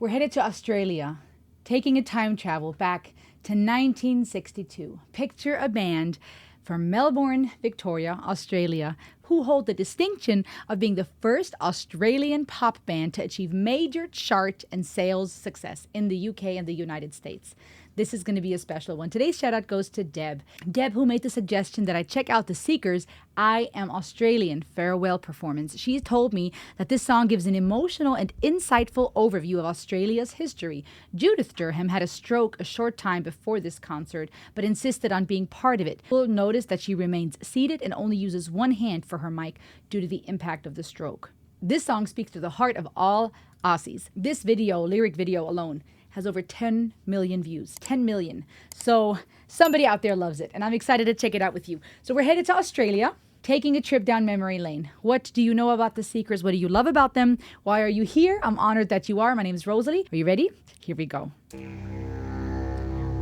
We're headed to Australia, taking a time travel back to 1962. Picture a band from Melbourne, Victoria, Australia, who hold the distinction of being the first Australian pop band to achieve major chart and sales success in the UK and the United States. This is going to be a special one. Today's shout out goes to Deb. Deb, who made the suggestion that I check out the Seekers' I Am Australian farewell performance. She told me that this song gives an emotional and insightful overview of Australia's history. Judith Durham had a stroke a short time before this concert, but insisted on being part of it. You'll notice that she remains seated and only uses one hand for her mic due to the impact of the stroke. This song speaks to the heart of all Aussies. This video, lyric video alone, has over 10 million views. 10 million. So somebody out there loves it, and I'm excited to check it out with you. So we're headed to Australia, taking a trip down memory lane. What do you know about the Seekers? What do you love about them? Why are you here? I'm honored that you are. My name is Rosalie. Are you ready? Here we go.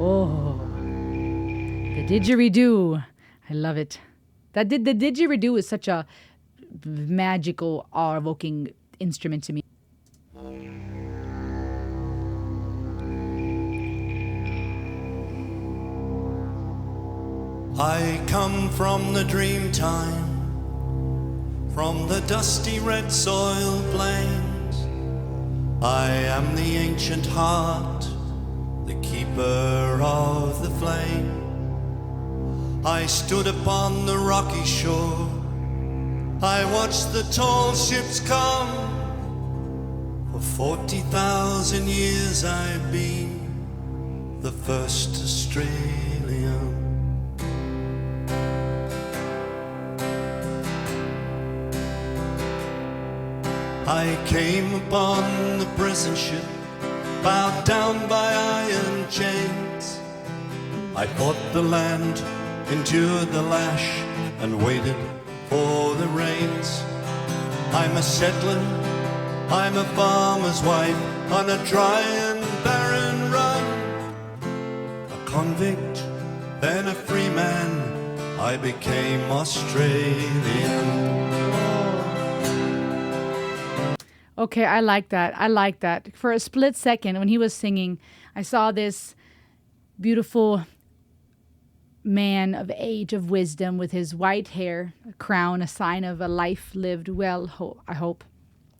Oh, the didgeridoo. I love it. The didgeridoo is such a magical, awe-evoking instrument to me. I come from the dream time, from the dusty red soil plains. I am the ancient heart, the keeper of the flame. I stood upon the rocky shore, I watched the tall ships come. For 40,000 years I've been the first Australian. I came upon the prison ship, bowed down by iron chains. I fought the land, endured the lash, and waited for the rains. I'm a settler, I'm a farmer's wife, on a dry and barren run. A convict, then a free man, I became Australian. Okay, I like that. I like that. For a split second, when he was singing, I saw this beautiful man of age, of wisdom, with his white hair, a crown, a sign of a life lived well, I hope.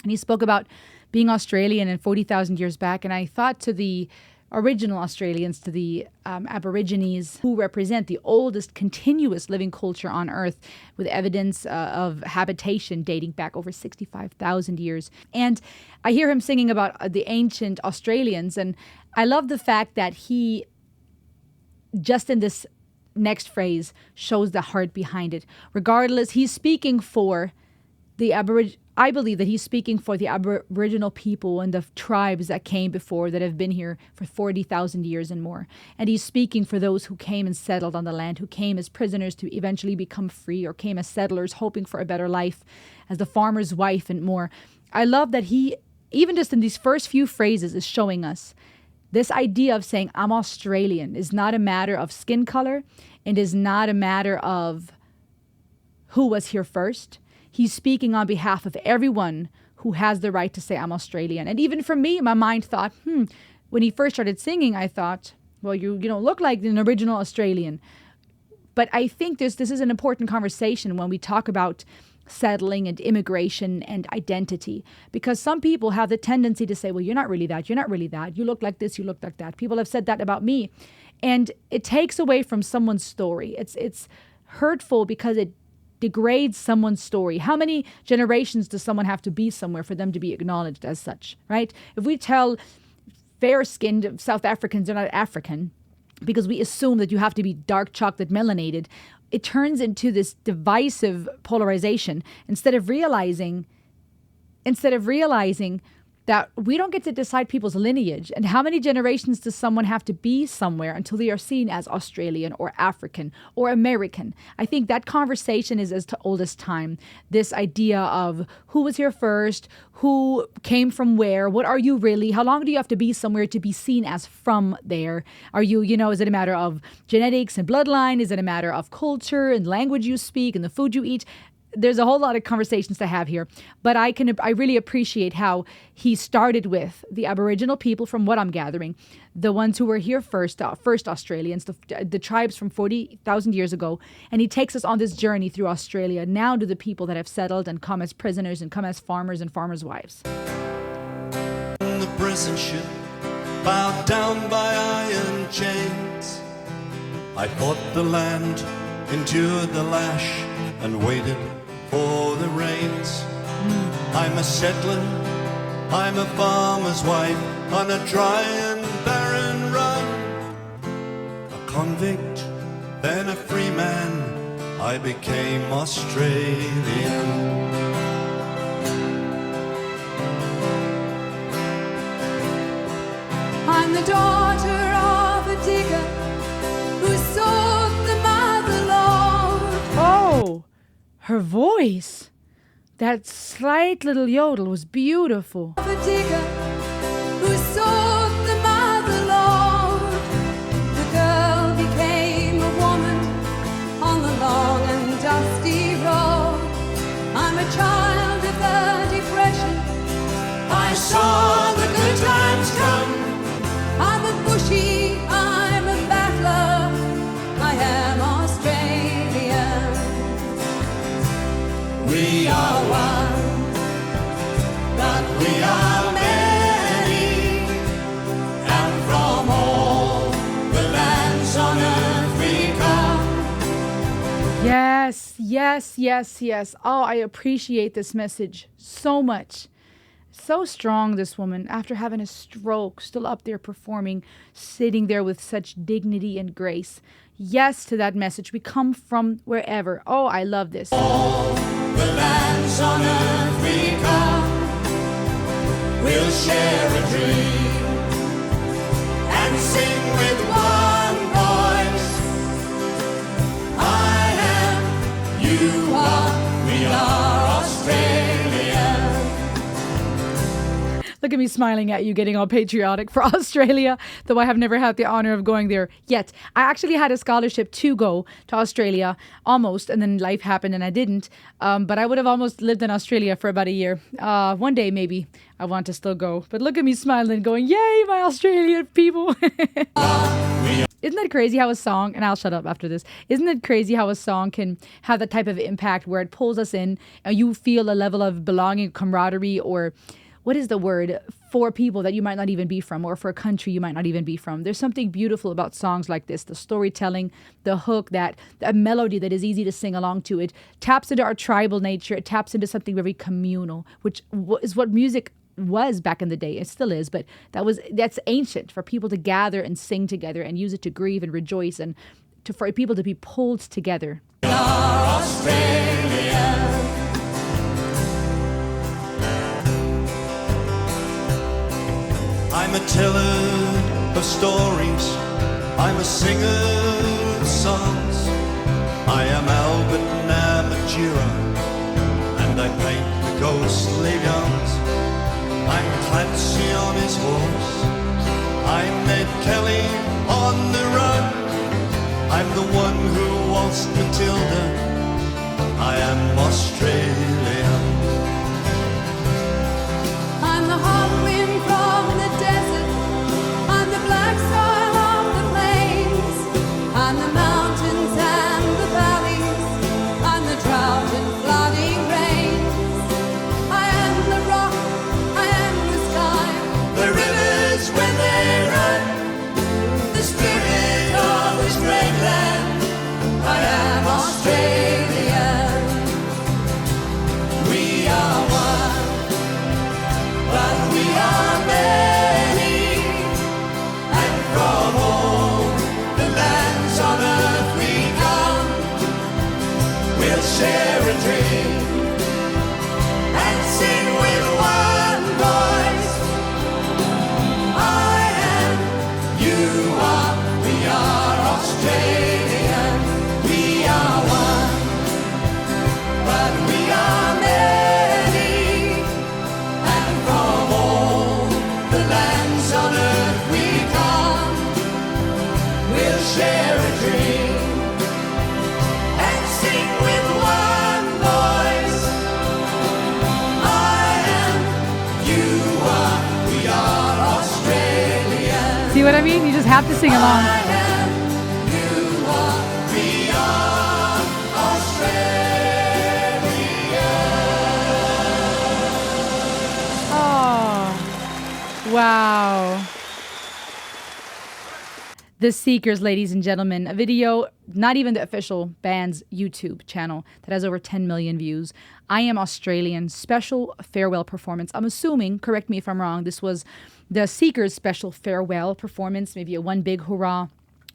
And he spoke about being Australian and 40,000 years back. And I thought to the original Australians, to the Aborigines, who represent the oldest continuous living culture on Earth, with evidence of habitation dating back over 65,000 years. And I hear him singing about the ancient Australians, and I love the fact that he, just in this next phrase, shows the heart behind it. Regardless, he's speaking for the I believe that he's speaking for the Aboriginal people and the tribes that came before, that have been here for 40,000 years and more. And he's speaking for those who came and settled on the land, who came as prisoners to eventually become free, or came as settlers hoping for a better life, as the farmer's wife and more. I love that he, even just in these first few phrases, is showing us this idea of saying, I'm Australian, is not a matter of skin color, and is not a matter of who was here first. He's speaking on behalf of everyone who has the right to say, I'm Australian. And even for me, my mind thought, when he first started singing, I thought, well, you don't look like an original Australian. But I think this is an important conversation when we talk about settling and immigration and identity, because some people have the tendency to say, well, you're not really that, you're not really that, you look like this, you look like that. People have said that about me. And it takes away from someone's story. It's hurtful because it degrades someone's story. How many generations does someone have to be somewhere for them to be acknowledged as such, right? If we tell fair-skinned South Africans they're not African because we assume that you have to be dark chocolate melanated, it turns into this divisive polarization instead of realizing that we don't get to decide people's lineage. And how many generations does someone have to be somewhere until they are seen as Australian or African or American? I think that conversation is as old as time. This idea of who was here first, who came from where, what are you really, how long do you have to be somewhere to be seen as from there? Are you, is it a matter of genetics and bloodline? Is it a matter of culture and language you speak and the food you eat? there's a whole lot of conversations to have here, but I really appreciate how he started with the Aboriginal people, from what I'm gathering, the ones who were here first Australians, the tribes from 40,000 years ago, and he takes us on this journey through Australia now to the people that have settled and come as prisoners and come as farmers and farmers' wives. The prison ship, bowed down by iron chains, I fought the land, endured the lash, and waited for the rains. I'm a settler, I'm a farmer's wife, on a dry and barren run. A convict, then a free man, I became Australian. I'm the daughter of a digger who sought the mother-lord. Oh, her voice. That slight little yodel was beautiful. Of a digger who sought the mother-lord. The girl became a woman on the long and dusty road. I'm a child of the Depression. I saw the good times come. I'm a bushy, I'm a battler, I am Australian. We are one, but we are many, and from all the lands on earth we come. Yes, yes, yes, yes. Oh, I appreciate this message so much. So strong, this woman, after having a stroke, still up there performing, sitting there with such dignity and grace. Yes to that message. We come from wherever. Oh, I love this. All the lands on earth we come. We'll share a dream and sing with one voice. I am, you are, we are Australia. Look at me smiling at you, getting all patriotic for Australia, though I have never had the honor of going there yet. I actually had a scholarship to go to Australia, almost, and then life happened and I didn't. But I would have almost lived in Australia for about a year. One day, maybe, I want to still go. But look at me smiling, going, yay, my Australian people. Isn't that crazy how a song, and I'll shut up after this, isn't it crazy how a song can have that type of impact where it pulls us in and you feel a level of belonging, camaraderie, or what is the word, for people that you might not even be from, or for a country you might not even be from. There's something beautiful about songs like this, the storytelling, the hook, that melody that is easy to sing along to. It taps into our tribal nature. It taps into something very communal, which is what music was back in the day. It still is, but that's ancient, for people to gather and sing together and use it to grieve and rejoice, and for people to be pulled together. Australia. I'm a teller of stories, I'm a singer of songs. I am Albert Namatjira, and I paint the ghostly guns. I'm Clancy on his horse, I'm Ned Kelly on the run. I'm the one who waltzed Matilda, I am Australian. I'm the hot wind from the desert. I'm the black soil of the plains. I'm the mountains and the valleys. I'm the drought and flooding rains. I am the rock, I am the sky. The rivers when they run. The spirit of this great land. I am what I mean? You just have to sing I along. am, you are, we are Australia. Oh, wow. The Seekers, ladies and gentlemen, a video, not even the official band's YouTube channel that has over 10 million views. I Am Australian, special farewell performance. I'm assuming, correct me if I'm wrong, this was the Seekers' special farewell performance, maybe a one big hurrah.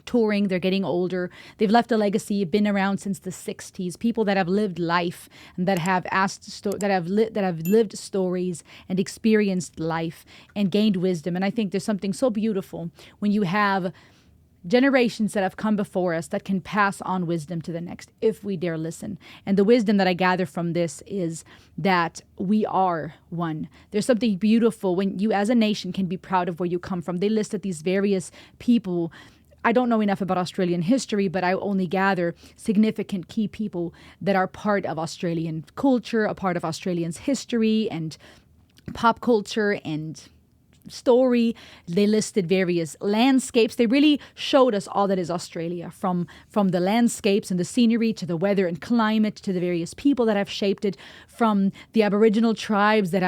Touring, they're getting older. They've left a legacy, been around since the 60s. People that have lived life and that have lived stories and experienced life and gained wisdom. And I think there's something so beautiful when you have generations that have come before us that can pass on wisdom to the next if we dare listen. And the wisdom that I gather from this is that we are one. There's something beautiful when you as a nation can be proud of where you come from. They listed these various people. I don't know enough about Australian history, but I only gather significant key people that are part of Australian culture, a part of Australians' history and pop culture and story. They listed various landscapes. They really showed us all that is Australia, from the landscapes and the scenery to the weather and climate to the various people that have shaped it, from the Aboriginal tribes that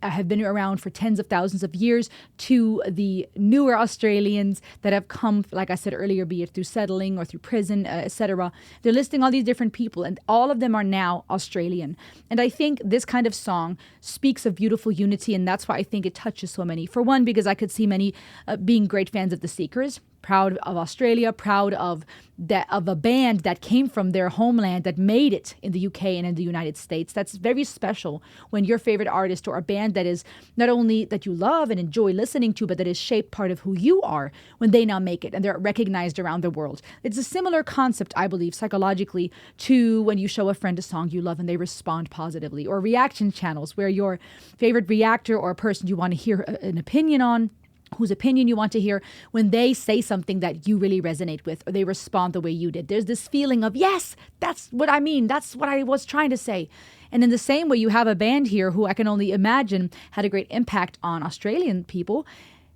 have been around for tens of thousands of years to the newer Australians that have come, like I said earlier, be it through settling or through prison, etc. They're listing all these different people, and all of them are now Australian. And I think this kind of song speaks of beautiful unity, and that's why I think it touches so many. For one, because I could see many being great fans of the Seekers, proud of Australia, proud of a band that came from their homeland that made it in the UK and in the United States. That's very special when your favorite artist or a band that is not only that you love and enjoy listening to, but that is shaped part of who you are, when they now make it and they're recognized around the world. It's a similar concept, I believe, psychologically, to when you show a friend a song you love and they respond positively, or reaction channels where your favorite reactor or a person you want to hear an opinion on, whose opinion you want to hear, when they say something that you really resonate with or they respond the way you did. There's this feeling of, yes, that's what I mean. That's what I was trying to say. And in the same way, you have a band here who I can only imagine had a great impact on Australian people,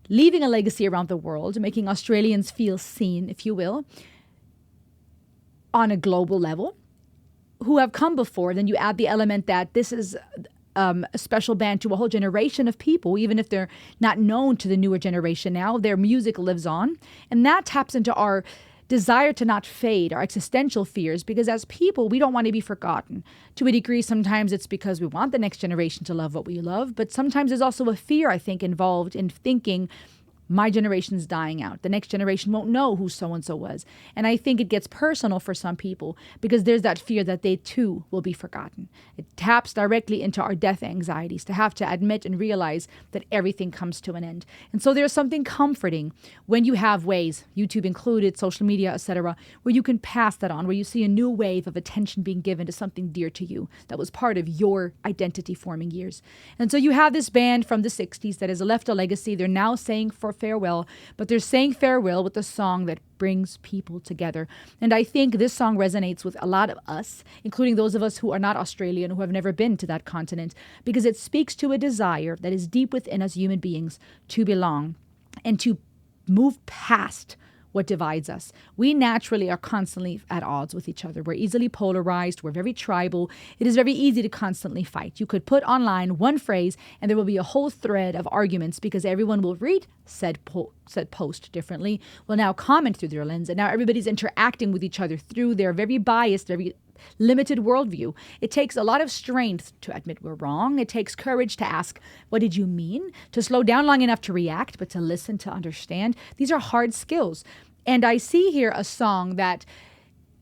leaving a legacy around the world, making Australians feel seen, if you will, on a global level, who have come before. Then you add the element that this is a special band to a whole generation of people, even if they're not known to the newer generation now. Their music lives on. And that taps into our desire to not fade, our existential fears, because as people, we don't want to be forgotten. To a degree, sometimes it's because we want the next generation to love what we love, but sometimes there's also a fear, I think, involved in thinking, my generation's dying out. The next generation won't know who so-and-so was. And I think it gets personal for some people because there's that fear that they too will be forgotten. It taps directly into our death anxieties to have to admit and realize that everything comes to an end. And so there's something comforting when you have ways, YouTube included, social media, etc., where you can pass that on, where you see a new wave of attention being given to something dear to you that was part of your identity forming years. And so you have this band from the 60s that has left a legacy. They're now saying farewell, but they're saying farewell with a song that brings people together. And I think this song resonates with a lot of us, including those of us who are not Australian, who have never been to that continent, because it speaks to a desire that is deep within us human beings to belong and to move past what divides us. We naturally are constantly at odds with each other. We're easily polarized. We're very tribal. It is very easy to constantly fight. You could put online one phrase and there will be a whole thread of arguments because everyone will read said post differently, will now comment through their lens, and now everybody's interacting with each other through their very biased, very limited worldview. It takes a lot of strength to admit we're wrong. It takes courage to ask, what did you mean? To slow down long enough to react, but to listen, to understand. These are hard skills. And I see here a song that,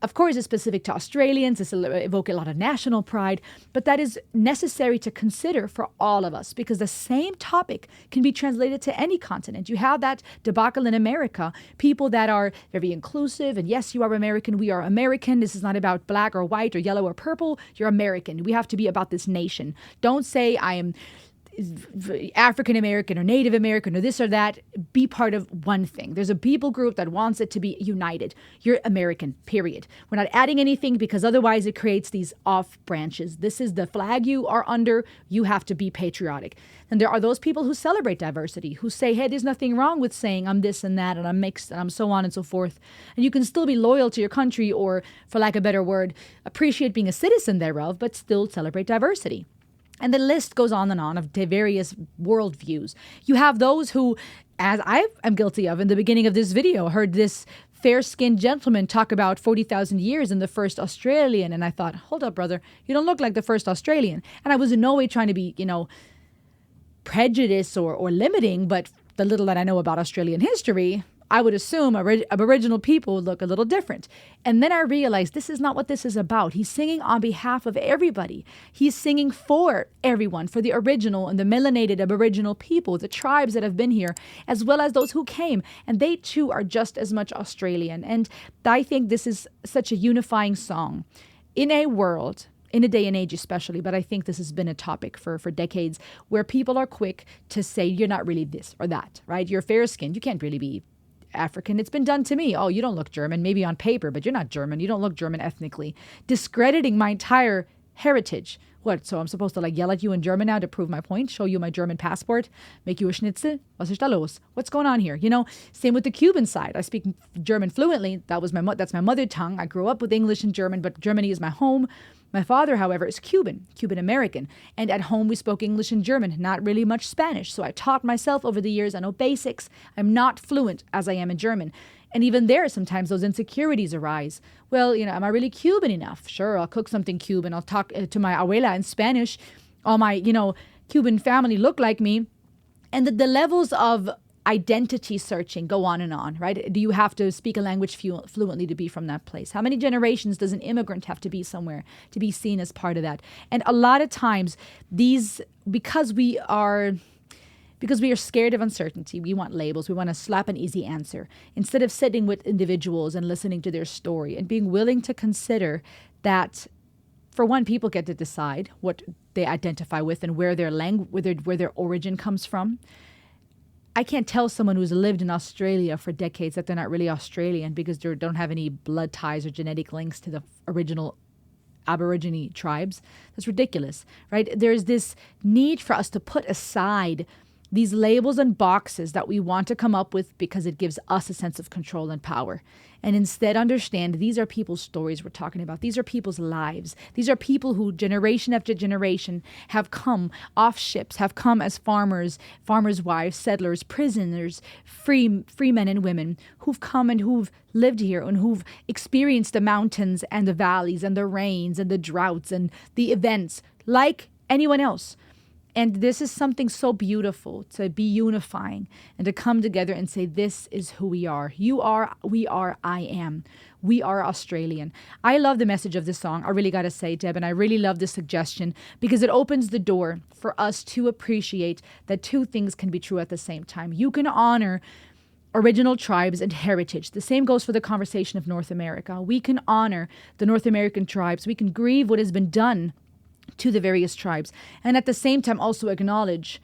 of course, is specific to Australians. This evoke a lot of national pride, but that is necessary to consider for all of us because the same topic can be translated to any continent. You have that debacle in America, people that are very inclusive, and yes, you are American, we are American. This is not about black or white or yellow or purple. You're American. We have to be about this nation. Don't say I am African American or Native American or this or that, be part of one thing. There's a people group that wants it to be united. You're American, period. We're not adding anything because otherwise it creates these off branches. This is the flag you are under. You have to be patriotic. And there are those people who celebrate diversity, who say, hey, there's nothing wrong with saying I'm this and that and I'm mixed and I'm so on and so forth. And you can still be loyal to your country or, for lack of a better word, appreciate being a citizen thereof, but still celebrate diversity. And the list goes on and on of various worldviews. You have those who, as I am guilty of in the beginning of this video, heard this fair-skinned gentleman talk about 40,000 years and the first Australian. And I thought, hold up, brother, you don't look like the first Australian. And I was in no way trying to be, prejudice or limiting, but the little that I know about Australian history, I would assume Aboriginal people would look a little different. And then I realized this is not what this is about. He's singing on behalf of everybody. He's singing for everyone, for the original and the melanated Aboriginal people, the tribes that have been here, as well as those who came. And they too are just as much Australian. And I think this is such a unifying song in a world, in a day and age especially, but I think this has been a topic for decades, where people are quick to say, you're not really this or that, right? You're fair-skinned. You can't really be African. It's been done to me. Oh, you don't look German, maybe on paper, but you're not German. You don't look German ethnically. Discrediting my entire heritage. What, so I'm supposed to yell at you in German now to prove my point? Show you my German passport? Make you a Schnitzel? Was ist da los? What's going on here? Same with the Cuban side. I speak German fluently. That's my mother tongue. I grew up with English and German, but Germany is my home. My father, however, is Cuban American. And at home we spoke English and German, not really much Spanish. So I taught myself over the years. I know basics. I'm not fluent as I am in German. And even there, sometimes those insecurities arise. Well, am I really Cuban enough? Sure, I'll cook something Cuban. I'll talk to my abuela in Spanish. All my, Cuban family look like me. And the levels of identity searching go on, right? Do you have to speak a language fluently to be from that place? How many generations does an immigrant have to be somewhere to be seen as part of that? And a lot of times because we are scared of uncertainty, we want labels, we want to slap an easy answer, instead of sitting with individuals and listening to their story and being willing to consider that, for one, people get to decide what they identify with and where their origin comes from. I can't tell someone who's lived in Australia for decades that they're not really Australian because they don't have any blood ties or genetic links to the original Aborigine tribes. That's ridiculous, right? There's this need for us to put aside these labels and boxes that we want to come up with because it gives us a sense of control and power. And instead understand these are people's stories we're talking about. These are people's lives. These are people who generation after generation have come off ships, have come as farmers' wives, settlers, prisoners, free men and women who've come and who've lived here and who've experienced the mountains and the valleys and the rains and the droughts and the events like anyone else. And this is something so beautiful, to be unifying and to come together and say, this is who we are. You are, we are, I am. We are Australian. I love the message of this song. I really got to say, Deb, and I really love this suggestion because it opens the door for us to appreciate that two things can be true at the same time. You can honor original tribes and heritage. The same goes for the conversation of North America. We can honor the North American tribes. We can grieve what has been done to the various tribes, and at the same time also acknowledge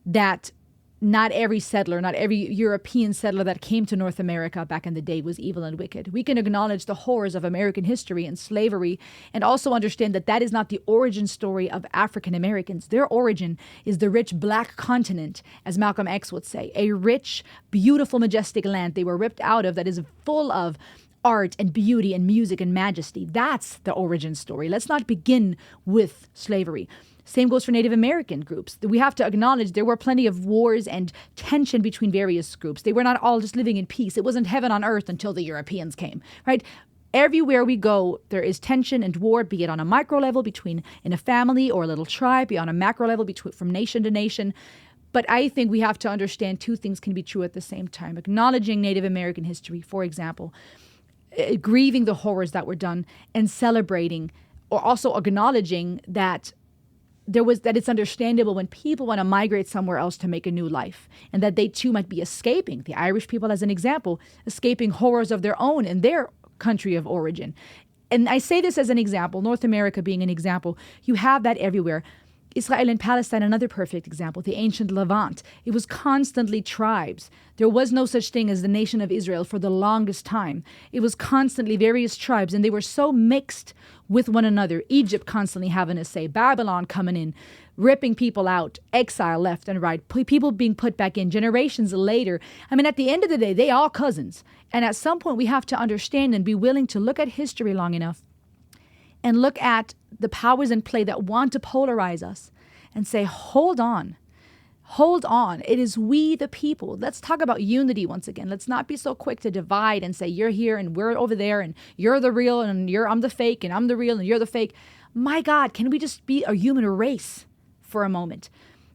that not every settler, not every European settler that came to North America back in the day was evil and wicked. We can acknowledge the horrors of American history and slavery, and also understand that that is not the origin story of African Americans. Their origin is the rich black continent, as Malcolm X would say, a rich, beautiful, majestic land they were ripped out of that is full of art and beauty and music and majesty. That's the origin story. Let's not begin with slavery. Same goes for Native American groups. We have to acknowledge there were plenty of wars and tension between various groups. They were not all just living in peace. It wasn't heaven on earth until the Europeans came, right? Everywhere we go, there is tension and war, be it on a micro level in a family or a little tribe, be it on a macro level from nation to nation. But I think we have to understand two things can be true at the same time. Acknowledging Native American history, for example, grieving the horrors that were done, and celebrating, or also acknowledging that it's understandable when people want to migrate somewhere else to make a new life, and that they too might be escaping, the Irish people as an example, escaping horrors of their own in their country of origin. And I say this as an example, North America being an example. You have that everywhere. Israel and Palestine, another perfect example, the ancient Levant. It was constantly tribes. There was no such thing as the nation of Israel for the longest time. It was constantly various tribes, and they were so mixed with one another. Egypt constantly having a say, Babylon coming in, ripping people out, exile left and right, people being put back in generations later. I mean, at the end of the day, they all cousins. And at some point, we have to understand and be willing to look at history long enough and look at the powers in play that want to polarize us and say, hold on. Hold on. It is we, the people. Let's talk about unity once again. Let's not be so quick to divide and say, you're here and we're over there and you're the real and I'm the fake and I'm the real and you're the fake. My God, can we just be a human race for a moment?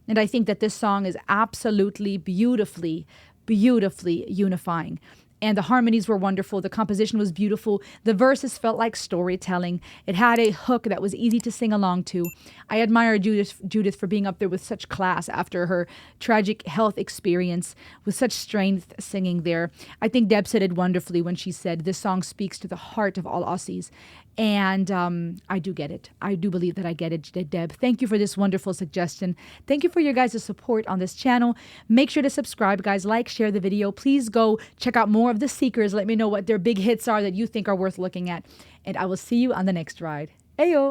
And I think that this song is absolutely beautifully unifying. And the harmonies were wonderful. The composition was beautiful. The verses felt like storytelling. It had a hook that was easy to sing along to. I admire Judith for being up there with such class after her tragic health experience, with such strength singing there. I think Deb said it wonderfully when she said, this song speaks to the heart of all Aussies. And I do get it. I do believe that I get it, Deb. Thank you for this wonderful suggestion. Thank you for your guys' support on this channel. Make sure to subscribe, guys. Like, share the video. Please go check out more of the Seekers. Let me know what their big hits are that you think are worth looking at. And I will see you on the next ride. Ayo!